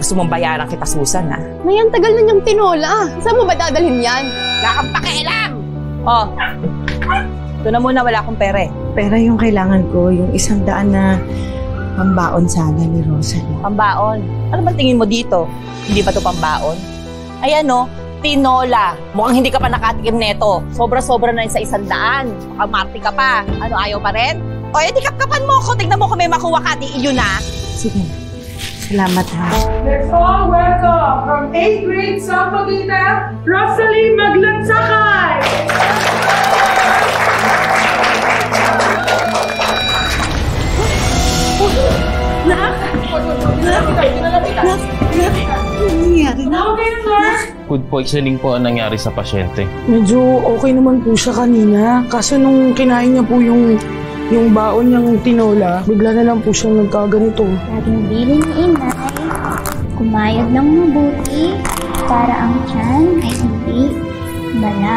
Gusto mong bayaran kita, Susan, ha? May ang tagal na niyang tinola. Saan mo ba dadalhin yan? Wala kang pakialam! Oh, ito na muna, wala akong pera eh. Pera yung kailangan ko, yung 100 na pambaon sana ni Rosalie. Pambaon? Ano ba tingin mo dito? Hindi ba ito pambaon? Ayan o, tinola. Mukhang hindi ka pa nakatikim neto. Sobra-sobra na yun sa 100. Makamarte ka pa. Ano, ayaw pa rin? O, edi kapkapan mo ko. Tignan mo kung may makuha ka. Di iyon na. Sige na. Salamat ha. Let's all welcome from 8th grade South Magita, Rosalie Maglansakay! Food poisoning po ang nangyari sa pasyente. Medyo okay naman po siya kanina. Kaso nung kinain niya po yung baon niyang tinola, bigla na lang po siyang nagkaganito. Laging bilin ni inay, kumayod ng mabuti para ang tiyan ay hindi bala.